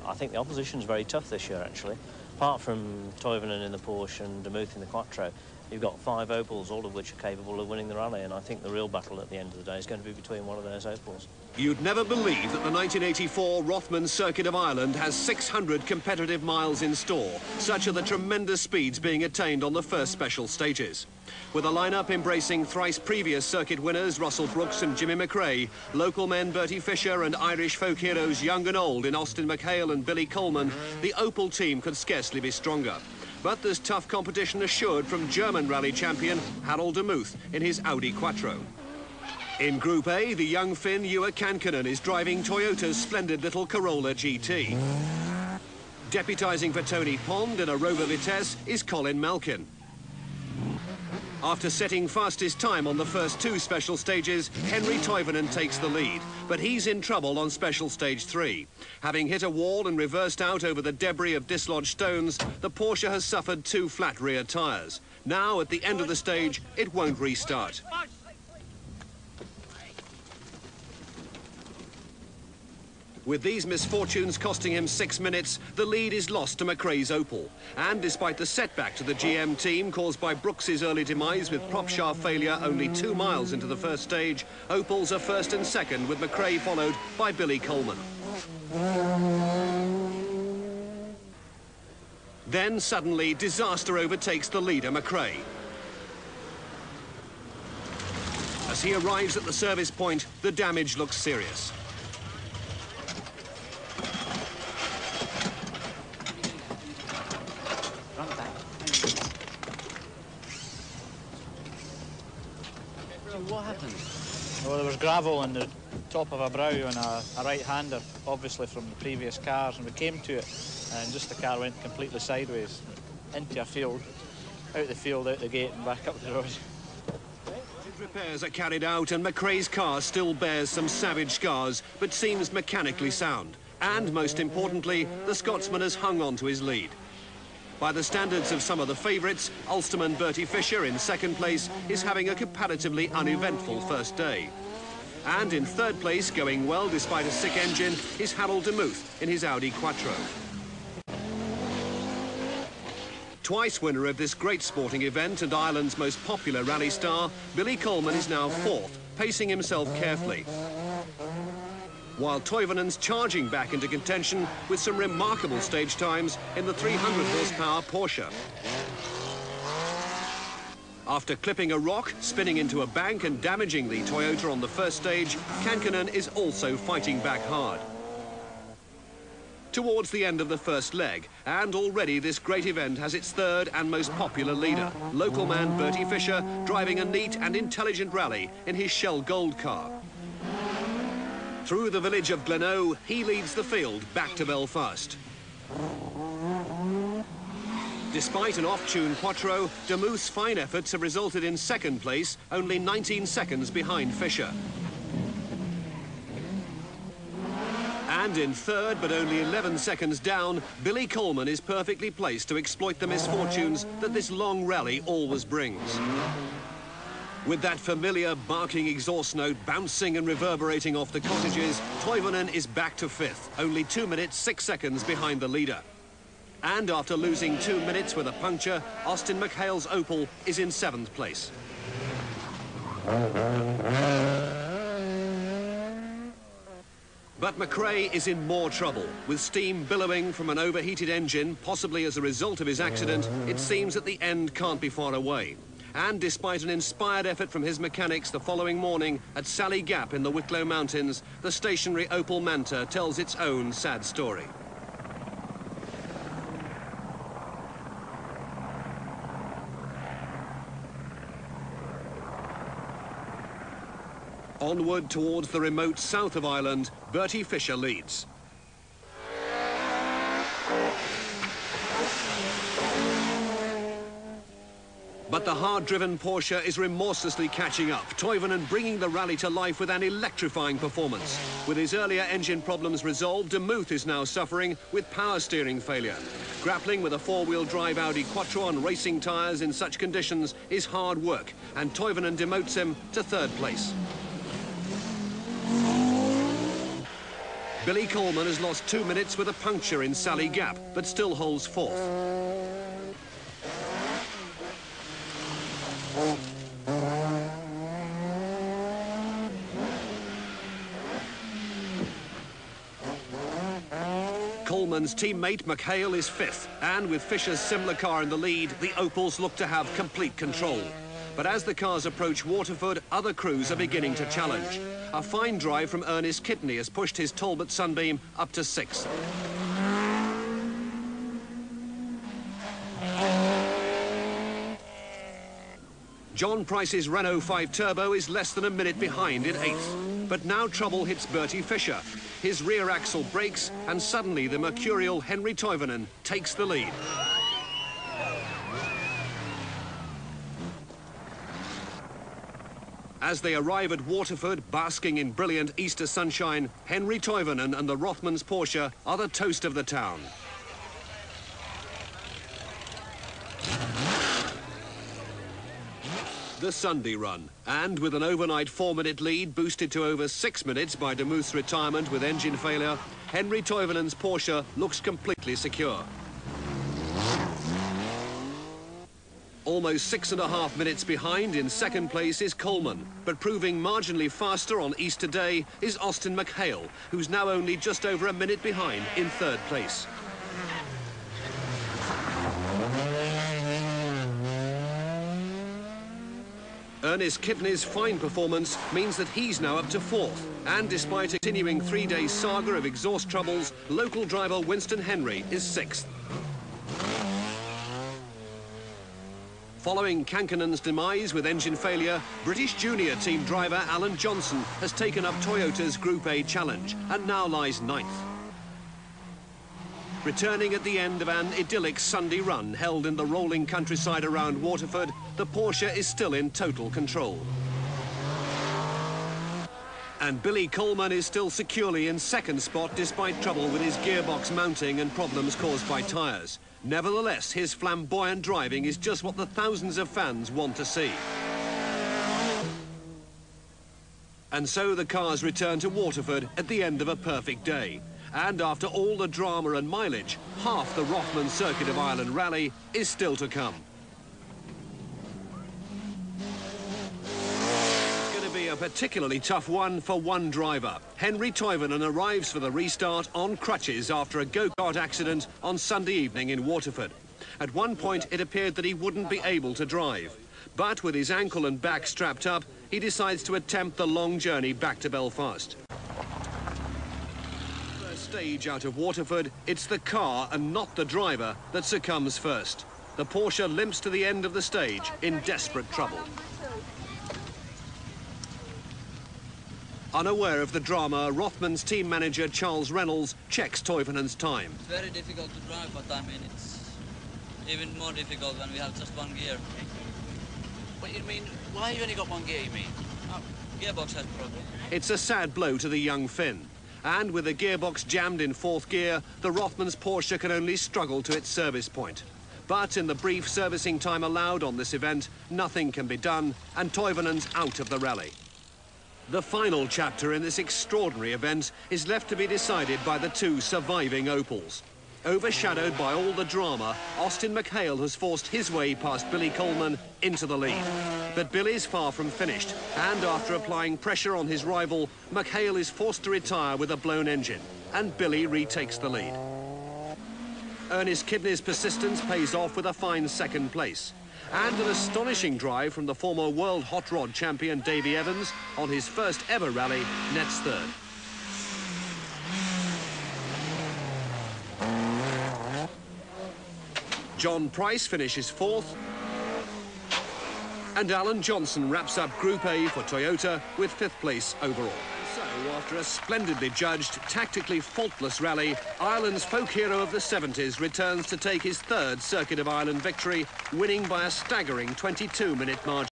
I think the opposition's very tough this year, actually. Apart from Toivonen in the Porsche and Demuth in the Quattro, you've got 5 Opels, all of which are capable of winning the rally, and I think the real battle at the end of the day is going to be between one of those Opels. You'd never believe that the 1984 Rothmans Circuit of Ireland has 600 competitive miles in store. Such are the tremendous speeds being attained on the first special stages. With a lineup embracing thrice previous circuit winners Russell Brooks and Jimmy McRae, local men Bertie Fisher and Irish folk heroes young and old in Austin McHale and Billy Coleman, the Opel team could scarcely be stronger. But there's tough competition assured from German rally champion Harold Demuth in his Audi Quattro. In Group A, the young Finn Juha Kankkunen is driving Toyota's splendid little Corolla GT. Deputising for Tony Pond in a Rover Vitesse is Colin Malkin. After setting fastest time on the first 2 special stages, Henry Toivonen takes the lead, but he's in trouble on special stage 3. Having hit a wall and reversed out over the debris of dislodged stones, the Porsche has suffered 2 flat rear tyres. Now, at the end of the stage, it won't restart. With these misfortunes costing him 6 minutes, the lead is lost to McRae's Opel. And despite the setback to the GM team caused by Brooks's early demise with prop shaft failure only 2 miles into the first stage, Opels are first and second, with McRae followed by Billy Coleman. Then suddenly disaster overtakes the leader, McRae. As he arrives at the service point, the damage looks serious. What happened? Well, there was gravel on the top of a brow on a right-hander, obviously from the previous cars, and we came to it, and just the car went completely sideways into a field, out the field, out the gate, and back up the road. Repairs are carried out, and McRae's car still bears some savage scars, but seems mechanically sound. And most importantly, the Scotsman has hung on to his lead. By the standards of some of the favourites, Ulsterman Bertie Fisher in second place is having a comparatively uneventful first day. And in third place, going well despite a sick engine, is Harold Demuth in his Audi Quattro. Twice winner of this great sporting event and Ireland's most popular rally star, Billy Coleman is now 4th, pacing himself carefully. While Toivonen's charging back into contention with some remarkable stage times in the 300 horsepower Porsche. After clipping a rock, spinning into a bank and damaging the Toyota on the first stage, Kankkunen is also fighting back hard. Towards the end of the first leg, and already this great event has its third and most popular leader, local man Bertie Fisher, driving a neat and intelligent rally in his Shell Gold car. Through the village of Glenoe, he leads the field back to Belfast. Despite an off-tune Quattro, Demuth's fine efforts have resulted in second place, only 19 seconds behind Fisher. And in third, but only 11 seconds down, Billy Coleman is perfectly placed to exploit the misfortunes that this long rally always brings. With that familiar barking exhaust note bouncing and reverberating off the cottages, Toivonen is back to 5th, only 2 minutes 6 seconds behind the leader. And after losing 2 minutes with a puncture, Austin McHale's Opel is in 7th place. But McRae is in more trouble. With steam billowing from an overheated engine, possibly as a result of his accident, it seems that the end can't be far away. And despite an inspired effort from his mechanics the following morning at Sally Gap in the Wicklow Mountains, the stationary Opel Manta tells its own sad story. Onward towards the remote south of Ireland, Bertie Fisher leads. But the hard-driven Porsche is remorselessly catching up, Toivonen bringing the rally to life with an electrifying performance. With his earlier engine problems resolved, Demuth is now suffering with power steering failure. Grappling with a four-wheel drive Audi Quattro on racing tyres in such conditions is hard work, and Toivonen demotes him to 3rd place. Billy Coleman has lost 2 minutes with a puncture in Sally Gap, but still holds fourth. Coleman's teammate McHale is fifth, and with Fisher's similar car in the lead, the Opals look to have complete control. But as the cars approach Waterford, other crews are beginning to challenge. A fine drive from Ernest Kidney has pushed his Talbot Sunbeam up to sixth. John Price's Renault 5 Turbo is less than a minute behind in eighth. But now trouble hits Bertie Fisher. His rear axle breaks, and suddenly the mercurial Henry Toivonen takes the lead. As they arrive at Waterford, basking in brilliant Easter sunshine, Henry Toivonen and the Rothmans Porsche are the toast of the town. The Sunday run, and with an overnight 4-minute lead boosted to over 6 minutes by DeMuth's retirement with engine failure, Henry Toivonen's Porsche looks completely secure. Almost 6.5 minutes behind in second place is Coleman, but proving marginally faster on Easter Day is Austin McHale, who's now only just over a minute behind in third place. Ernest Kidney's fine performance means that he's now up to fourth, and despite a continuing 3-day saga of exhaust troubles, local driver Winston Henry is sixth. Following Kankanen's demise with engine failure, British junior team driver Alan Johnson has taken up Toyota's Group A challenge and now lies ninth. Returning at the end of an idyllic Sunday run held in the rolling countryside around Waterford, the Porsche is still in total control. And Billy Coleman is still securely in second spot despite trouble with his gearbox mounting and problems caused by tyres. Nevertheless, his flamboyant driving is just what the thousands of fans want to see. And so the cars return to Waterford at the end of a perfect day. And after all the drama and mileage, half the Rothmans Circuit of Ireland rally is still to come. It's going to be a particularly tough one for one driver. Henry Toivonen arrives for the restart on crutches after a go-kart accident on Sunday evening in Waterford. At one point, it appeared that he wouldn't be able to drive. But with his ankle and back strapped up, he decides to attempt the long journey back to Belfast. Stage out of Waterford, it's the car and not the driver that succumbs first. The Porsche limps to the end of the stage in desperate trouble. Unaware of the drama, Rothman's team manager Charles Reynolds checks Toivonen's time. It's very difficult to drive, but I mean it's even more difficult when we have just one gear. What you mean? Why have you only got one gear, you mean? Gearbox has problem. It's a sad blow to the young Finn. And with the gearbox jammed in fourth gear, the Rothmans Porsche can only struggle to its service point. But in the brief servicing time allowed on this event, nothing can be done, and Toivonen's out of the rally. The final chapter in this extraordinary event is left to be decided by the two surviving Opals. Overshadowed by all the drama, Austin McHale has forced his way past Billy Coleman into the lead. But Billy's far from finished, and after applying pressure on his rival, McHale is forced to retire with a blown engine, and Billy retakes the lead. Ernest Kidney's persistence pays off with a fine second place. And an astonishing drive from the former world hot rod champion Davy Evans on his first ever rally nets third. John Price finishes fourth, and Alan Johnson wraps up Group A for Toyota with fifth place overall. So, after a splendidly judged, tactically faultless rally, Ireland's folk hero of the 70s returns to take his third Circuit of Ireland victory, winning by a staggering 22-minute margin.